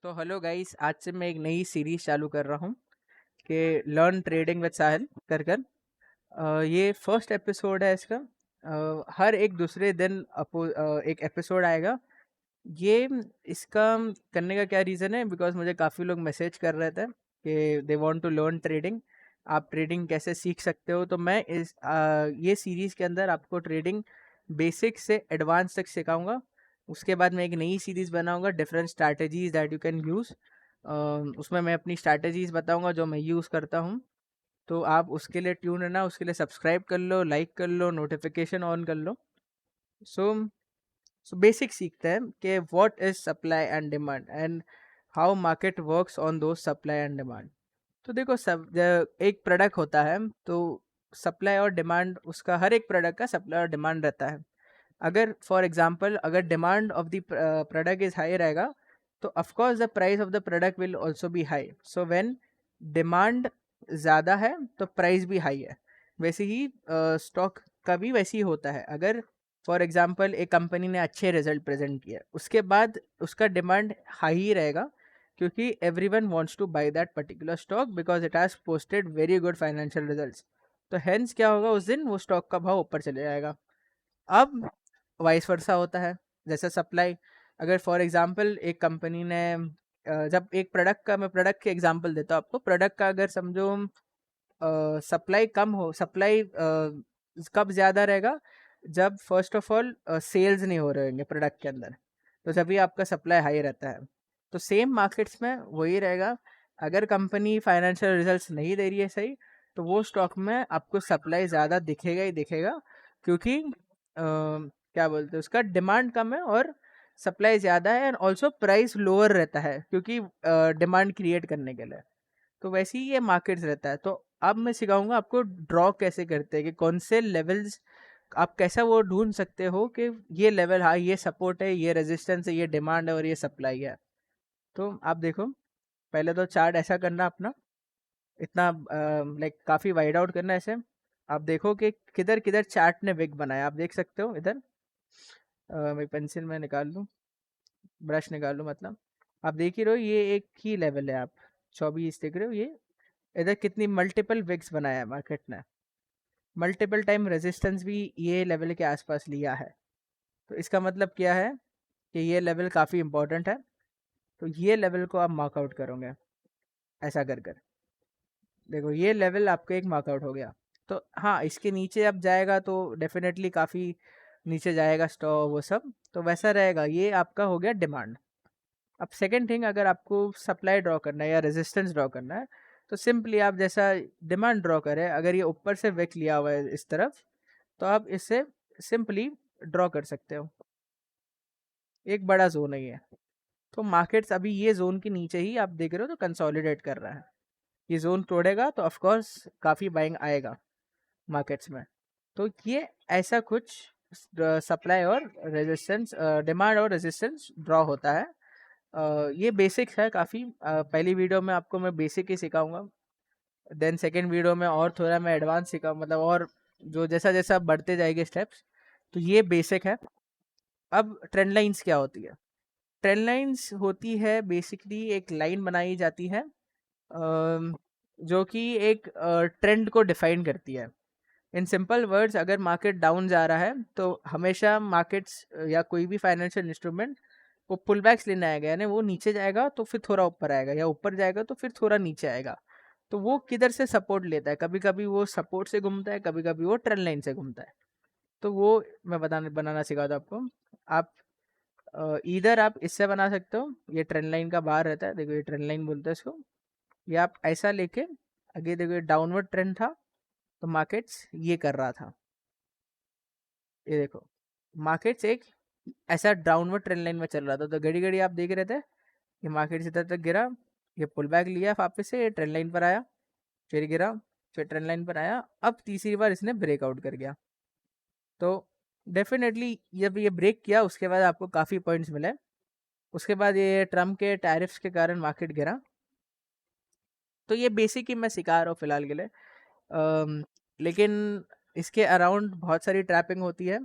So hello guys, आज से मैं एक नई सीरीज चालू कर रहा हूँ कि लर्न ट्रेडिंग विद साहिल कर कर। ये फर्स्ट एपिसोड है इसका। हर एक दूसरे दिन एक एपिसोड आएगा। ये इसका करने का क्या रीज़न है, बिकॉज मुझे काफ़ी लोग मैसेज कर रहे थे कि they want to learn trading. आप ट्रेडिंग कैसे सीख सकते हो, तो मैं ये सीरीज़ के अंदर आपको ट्रेडिंग बेसिक से एडवांस तक सिखाऊंगा। उसके बाद मैं एक नई सीरीज़ बनाऊंगा, different strategies that you can use. उसमें मैं अपनी स्ट्रैटेजीज बताऊंगा जो मैं यूज़ करता हूँ। तो आप उसके लिए ट्यून रहना, उसके लिए सब्सक्राइब कर लो, लाइक कर लो, नोटिफिकेशन ऑन कर लो। सो बेसिक सीखते हैं कि what is supply and demand and how market works on दो सप्लाई एंड डिमांड। तो देखो, सब एक प्रोडक्ट होता है तो सप्लाई और डिमांड, उसका हर एक प्रोडक्ट का सप्लाई और डिमांड रहता है। अगर फॉर एग्जांपल अगर demand of the product is high रहेगा, तो of course the price of the product will also be high. So when demand ज़्यादा है तो प्राइस भी हाई है। वैसे ही स्टॉक का भी वैसे ही होता है। अगर फॉर एग्जांपल एक कंपनी ने अच्छे रिजल्ट प्रेजेंट किया, उसके बाद उसका डिमांड हाई ही रहेगा, क्योंकि everyone wants to buy that particular stock because it has posted very good financial results. तो हेंस क्या होगा, उस दिन वो स्टॉक का भाव ऊपर चले जाएगा। अब वाइस वर्सा होता है, जैसे सप्लाई। अगर फॉर एग्जांपल एक कंपनी ने जब एक प्रोडक्ट का, मैं प्रोडक्ट के एग्जांपल देता हूँ आपको। प्रोडक्ट का अगर समझो सप्लाई कम हो, सप्लाई कब ज़्यादा रहेगा, जब फर्स्ट ऑफ ऑल सेल्स नहीं हो रहे होंगे प्रोडक्ट के अंदर, तो जब भी आपका सप्लाई हाई रहता है। तो सेम मार्केट्स में वही रहेगा। अगर कंपनी फाइनेंशियल रिजल्ट्स नहीं दे रही है सही, तो वो स्टॉक में आपको सप्लाई ज़्यादा दिखेगा ही दिखेगा, क्योंकि क्या बोलते हैं, उसका डिमांड कम है और सप्लाई ज़्यादा है, एंड ऑल्सो प्राइस लोअर रहता है क्योंकि डिमांड क्रिएट करने के लिए। तो वैसे ही ये मार्केट्स रहता है। तो अब मैं सिखाऊंगा आपको ड्रॉ कैसे करते हैं, कि कौन से लेवल्स आप कैसा वो ढूंढ सकते हो कि ये लेवल, हाँ ये सपोर्ट है, ये रेजिस्टेंस है, ये डिमांड है और ये सप्लाई है। तो आप देखो, पहले तो चार्ट ऐसा करना अपना, इतना लाइक काफ़ी वाइड आउट करना ऐसे। आप देखो कि किधर किधर चार्ट ने विग बनाया, आप देख सकते हो इधर। मैं पेंसिल में निकाल लूँ, ब्रश निकाल लूँ मतलब। आप देख ही रहे हो, ये एक ही लेवल है। आप 24 देख रहे हो, ये इधर कितनी मल्टीपल विग्स बनाया है मार्केट ने। मल्टीपल टाइम रेजिस्टेंस भी ये लेवल के आसपास लिया है। तो इसका मतलब क्या है कि ये लेवल काफ़ी इंपॉर्टेंट है। तो ये लेवल को आप मार्कआउट करोगे ऐसा कर कर। देखो, ये लेवल आपका एक मार्कआउट हो गया। तो हाँ, इसके नीचे अब जाएगा तो डेफिनेटली काफ़ी नीचे जाएगा स्टॉक वो सब, तो वैसा रहेगा। ये आपका हो गया डिमांड। अब सेकेंड थिंग, अगर आपको सप्लाई ड्रॉ करना है या रेजिस्टेंस ड्रॉ करना है, तो सिंपली आप जैसा डिमांड ड्रॉ करें, अगर ये ऊपर से विक लिया हुआ है इस तरफ, तो आप इससे सिंपली ड्रॉ कर सकते हो। एक बड़ा जोन है ये। तो मार्केट्स अभी ये जोन के नीचे ही आप देख रहे हो, तो कंसोलिडेट कर रहा है। ये जोन तोड़ेगा तो ऑफकोर्स काफ़ी बाइंग आएगा मार्केट्स में। तो ये ऐसा कुछ सप्लाई और रेजिस्टेंस, डिमांड और रेजिस्टेंस ड्रॉ होता है। ये बेसिक्स है काफ़ी। पहली वीडियो में आपको मैं बेसिक ही सिखाऊंगा, देन सेकेंड वीडियो में और थोड़ा मैं एडवांस सिखाऊँ, मतलब और जो जैसा जैसा बढ़ते जाएंगे स्टेप्स। तो ये बेसिक है। अब ट्रेंड लाइंस क्या होती है? ट्रेंड लाइंस होती है बेसिकली एक लाइन बनाई जाती है, जो कि एक ट्रेंड को डिफाइन करती है। इन सिंपल वर्ड्स, अगर मार्केट डाउन जा रहा है तो हमेशा मार्केट्स या कोई भी फाइनेंशियल इंस्ट्रूमेंट वो पुल बैक्स लेने आएगा, यानी वो नीचे जाएगा तो फिर थोड़ा ऊपर आएगा, या ऊपर जाएगा तो फिर थोड़ा नीचे आएगा। तो वो किधर से सपोर्ट लेता है, कभी कभी वो सपोर्ट से घूमता है, कभी कभी वो ट्रेंड लाइन से घूमता है। तो वो मैं बनाना सिखाता हूँ आपको। आप इधर आप इससे बना सकते हो, ये ट्रेंड लाइन का बाहर रहता है, देखो ये ट्रेंड लाइन बोलते हैं इसको। ये आप ऐसा लेके आगे देखो, ये डाउनवर्ड ट्रेंड था तो मार्केट्स ये कर रहा था। ये देखो, मार्केट्स एक ऐसा डाउनवर्ड ट्रेंड लाइन में चल रहा था, तो घड़ी घड़ी आप देख रहे थे ये मार्केट इधर तक गिरा, ये पुल बैक लिया वापस से, ये ट्रेंड लाइन पर आया, फिर गिरा, फिर ट्रेंड लाइन पर आया, अब तीसरी बार इसने ब्रेकआउट कर गया। तो डेफिनेटली जब ये ब्रेक किया उसके बाद आपको काफ़ी पॉइंट्स मिले। उसके बाद ये ट्रम्प के टैरिफ्स के कारण मार्केट गिरा। तो ये बेसिक ही मैं सिखा रहा हूँ फिलहाल के लिए। लेकिन इसके अराउंड बहुत सारी ट्रैपिंग होती है।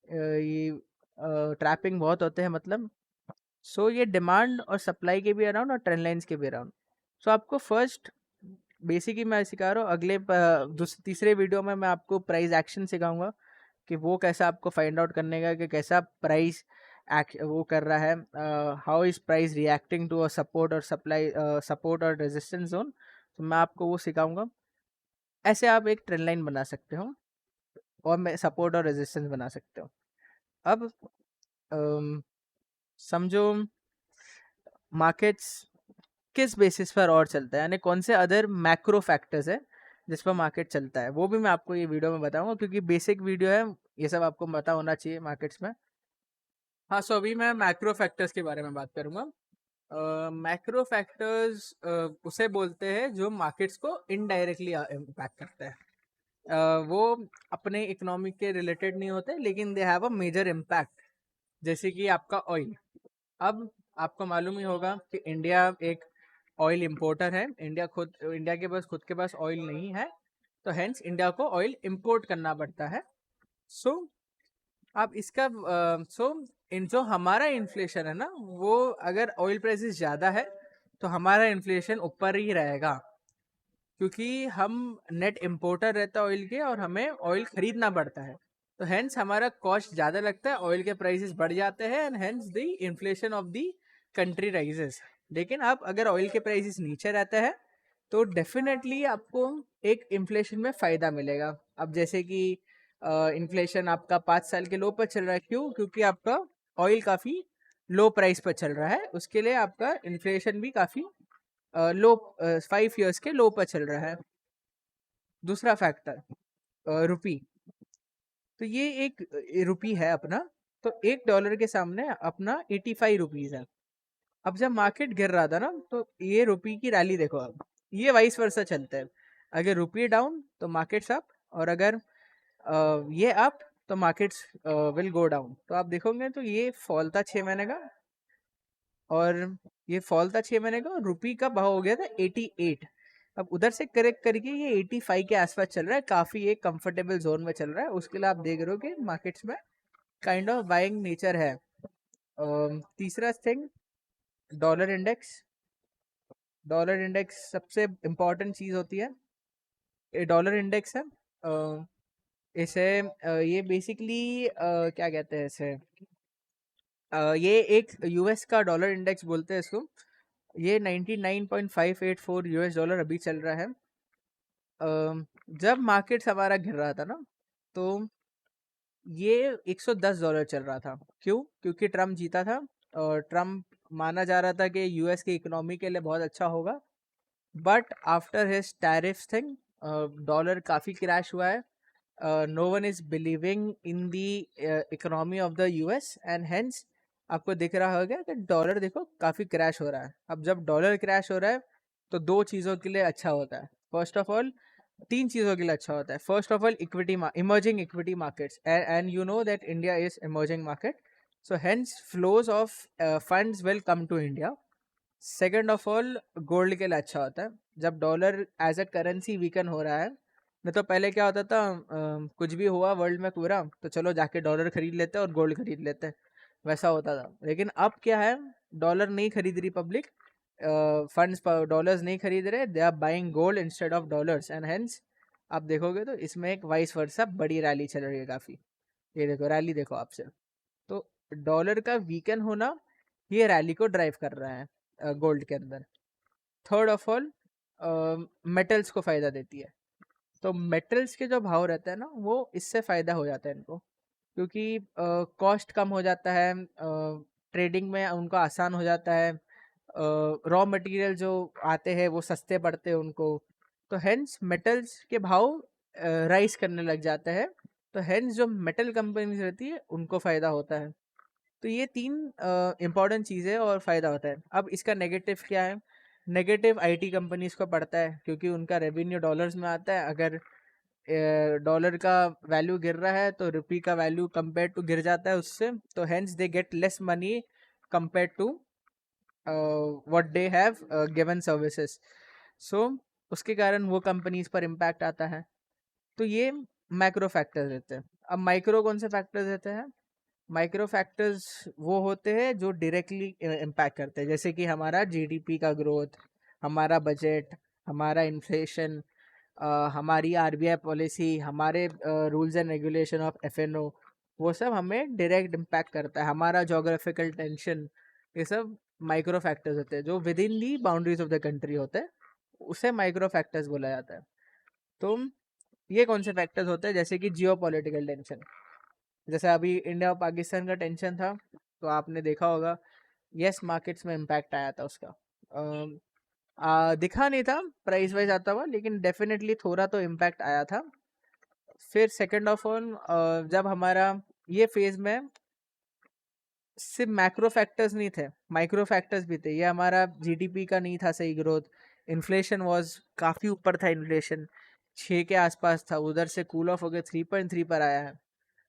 ये ट्रैपिंग बहुत होते हैं, मतलब सो ये डिमांड और सप्लाई के भी अराउंड और ट्रेंड लाइन्स के भी अराउंड। सो आपको फर्स्ट बेसिकली मैं सिखा रहा हूँ, अगले तीसरे वीडियो में मैं आपको प्राइस एक्शन सिखाऊंगा कि वो कैसा आपको फाइंड आउट करने का कि कैसा प्राइस वो कर रहा है, how is price reacting to a support और सप्लाई, सपोर्ट और रेजिस्टेंस जोन। तो मैं आपको वो सिखाऊंगा, ऐसे आप एक ट्रेंड लाइन बना सकते हो और मैं सपोर्ट और रेजिस्टेंस बना सकते हो। अब समझो मार्केट्स किस बेसिस पर और चलता है, यानी कौन से अदर मैक्रो फैक्टर्स है जिस पर मार्केट चलता है, वो भी मैं आपको ये वीडियो में बताऊंगा, क्योंकि बेसिक वीडियो है, ये सब आपको पता होना चाहिए मार्केट्स में। हाँ, सो अभी मैं मैक्रो फैक्टर्स के बारे में बात करूंगा। मैक्रो फैक्टर्स उसे बोलते हैं जो मार्केट्स को इनडायरेक्टली इम्पैक्ट करते हैं। वो अपने इकोनॉमिक के रिलेटेड नहीं होते, लेकिन they have a major impact. जैसे कि आपका ऑयल। अब आपको मालूम ही होगा कि इंडिया एक ऑयल इंपोर्टर है। इंडिया के पास खुद के पास ऑयल नहीं है, तो हेंस इंडिया को ऑयल इंपोर्ट करना पड़ता है। सो अब इसका इन जो हमारा इन्फ्लेशन है ना, वो अगर ऑयल प्राइसेस ज़्यादा है तो हमारा इन्फ्लेशन ऊपर ही रहेगा, क्योंकि हम नेट इम्पोर्टर रहता है ऑयल के और हमें ऑयल खरीदना पड़ता है। तो हेंस हमारा कॉस्ट ज़्यादा लगता है, ऑयल के प्राइसेस बढ़ जाते हैं and hence the inflation of the country rises. लेकिन अब अगर ऑयल के प्राइसेस नीचे रहते हैं तो डेफिनेटली आपको एक इन्फ्लेशन में फ़ायदा मिलेगा। अब जैसे कि इन्फ्लेशन आपका 5 साल के लो पर चल रहा है, क्यों? क्योंकि आपका ऑयल काफ़ी लो प्राइस पर चल रहा है, उसके लिए आपका इन्फ्लेशन भी काफ़ी लो, 5 ईयर्स के लो पर चल रहा है। दूसरा फैक्टर रुपी। तो ये एक रुपी है अपना, तो $1 के सामने अपना 85 रुपीज है। अब जब मार्केट गिर रहा था ना, तो ये रुपी की रैली देखो, अब ये वाइस वर्सा चलता है। अगर रुपी डाउन तो मार्केट्स अप, और अगर ये अप तो मार्केट्स विल गो डाउन। तो आप देखोगे तो ये फॉल था 6 महीने का, और ये फॉल था 6 महीने का, और रुपी का भाव हो गया था 88। अब उधर से करेक्ट करके ये 85 के आसपास चल रहा है, काफी एक कंफर्टेबल जोन में चल रहा है। उसके लिए आप देख रहे हो कि मार्केट्स में काइंड ऑफ बाइंग नेचर है। तीसरा thing, dollar index. Dollar index सबसे इम्पोर्टेंट चीज होती है। ये डॉलर इंडेक्स है, इसे ये बेसिकली क्या कहते हैं इसे, ये एक यूएस का डॉलर इंडेक्स बोलते हैं इसको। ये 99.584 यूएस डॉलर अभी चल रहा है। जब मार्केट हमारा गिर रहा था ना, तो ये $110 चल रहा था। क्यों? क्योंकि ट्रम्प जीता था, और ट्रम्प माना जा रहा था कि यूएस की इकोनॉमी के लिए बहुत अच्छा होगा। But after his tariff thing, dollar काफ़ी क्रैश हुआ है। No one is believing in the economy of the US, and hence आपको दिख रहा होगा कि डॉलर देखो काफ़ी क्रैश हो रहा है। अब जब डॉलर क्रैश हो रहा है तो दो चीज़ों के लिए अच्छा होता है। फर्स्ट ऑफ ऑल, तीन चीज़ों के लिए अच्छा होता है। First of all, equity, emerging equity markets, and you know that India is emerging market, so hence flows of funds will come to India. Second of all, gold के लिए अच्छा होता है। जब dollar as a currency weaken हो रहा है, नहीं तो पहले क्या होता था, कुछ भी हुआ वर्ल्ड में पूरा तो चलो जाके डॉलर खरीद लेते और गोल्ड खरीद लेते, वैसा होता था। लेकिन अब क्या है, डॉलर नहीं खरीद रही पब्लिक, फंड्स डॉलर्स नहीं खरीद रहे, they are buying gold instead of dollars, and hence आप देखोगे तो इसमें एक वाइस वर्सा बड़ी रैली चल रही है काफ़ी। ये देखो रैली देखो आपसे। तो डॉलर का वीकन होना ये रैली को ड्राइव कर रहा है गोल्ड के अंदर। थर्ड ऑफ ऑल, मेटल्स को फ़ायदा देती है। तो मेटल्स के जो भाव रहते हैं ना, वो इससे फ़ायदा हो जाता है इनको, क्योंकि कॉस्ट कम हो जाता है, ट्रेडिंग में उनको आसान हो जाता है, रॉ मटेरियल जो आते हैं वो सस्ते पड़ते हैं उनको। तो हेंस मेटल्स के भाव राइज करने लग जाते हैं। तो हेंस जो मेटल कंपनीज रहती है उनको फ़ायदा होता है। तो ये तीन इम्पॉर्टेंट चीज़ें और फ़ायदा होता है। अब इसका नेगेटिव क्या है? नेगेटिव आईटी कंपनीज को पड़ता है, क्योंकि उनका रेवेन्यू डॉलर्स में आता है। अगर डॉलर का वैल्यू गिर रहा है तो रुपी का वैल्यू कंपेयर टू गिर जाता है उससे, तो hence they get less money compare to what they have given services. So उसके कारण वो कंपनीज पर इम्पैक्ट आता है। तो ये मैक्रो फैक्टर्स रहते हैं। अब माइक्रो कौन से फैक्टर्स रहते हैं? माइक्रो फैक्टर्स वो होते हैं जो डायरेक्टली इम्पैक्ट करते हैं, जैसे कि हमारा जीडीपी का ग्रोथ, हमारा बजट, हमारा इन्फ्लेशन, हमारी आरबीआई पॉलिसी, हमारे rules and regulation of FNO, वो सब हमें डायरेक्ट इम्पैक्ट करता है। हमारा जोग्राफिकल टेंशन, ये सब माइक्रो फैक्टर्स होते हैं जो with in the boundaries of the country होते हैं, उसे माइक्रो फैक्टर्स बोला जाता है। तो ये कौन से फैक्टर्स होते हैं, जैसे कि जियो पॉलिटिकल टेंशन, जैसे अभी इंडिया और पाकिस्तान का टेंशन था, तो आपने देखा होगा यस मार्केट्स में इम्पैक्ट आया था उसका। दिखा नहीं था प्राइस वाइज आता हुआ, लेकिन डेफिनेटली थोड़ा तो इम्पैक्ट आया था। फिर सेकेंड ऑफ ऑल, जब हमारा ये फेज में सिर्फ मैक्रो फैक्टर्स नहीं थे, माइक्रो फैक्टर्स भी थे। ये हमारा जीडीपी का नहीं था सही ग्रोथ, इन्फ्लेशन वाज काफ़ी ऊपर था, इन्फ्लेशन 6 के आसपास था, उधर से कूल ऑफ होकर 3.3 पर आया है।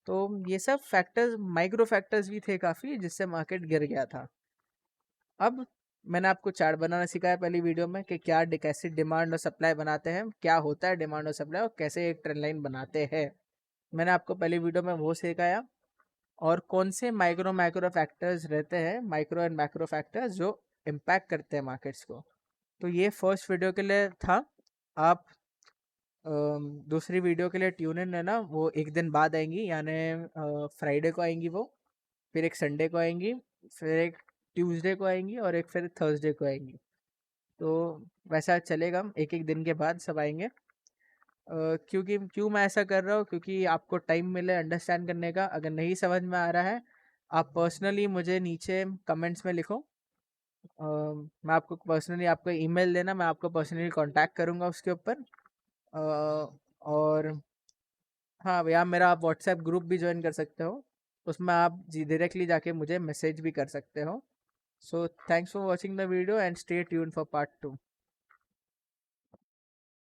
तो ये सब फैक्टर्स माइक्रो फैक्टर्स भी थे काफ़ी, जिससे मार्केट गिर गया था। अब मैंने आपको चार्ट बनाना सिखाया पहली वीडियो में कि क्या कैसे डिमांड और सप्लाई बनाते हैं, क्या होता है डिमांड और सप्लाई, और कैसे एक ट्रेंड लाइन बनाते हैं। मैंने आपको पहली वीडियो में वो सिखाया, और कौन से माइक्रो माइक्रो फैक्टर्स रहते हैं, माइक्रो एंड मैक्रो फैक्टर्स जो इम्पैक्ट करते हैं मार्केट्स को। तो ये फर्स्ट वीडियो के लिए था। आप दूसरी वीडियो के लिए ट्यून इन है ना, वो एक दिन बाद आएंगी, यानी फ्राइडे को आएंगी वो, फिर एक संडे को आएंगी, फिर एक ट्यूसडे को आएंगी, और एक फिर थर्सडे को आएंगी। तो वैसा चलेगा, एक एक दिन के बाद सब आएंगे। क्योंकि क्यों मैं ऐसा कर रहा हूँ, क्योंकि आपको टाइम मिले अंडरस्टैंड करने का। अगर नहीं समझ में आ रहा है, आप पर्सनली मुझे नीचे कमेंट्स में लिखो। मैं आपको पर्सनली, आपको ईमेल देना, मैं आपको पर्सनली कांटेक्ट करूँगा उसके ऊपर। और हाँ, या मेरा आप व्हाट्सएप ग्रुप भी ज्वाइन कर सकते हो, उसमें आप डायरेक्टली जाके मुझे मैसेज भी कर सकते हो। So thanks for watching the video and stay tuned for part 2।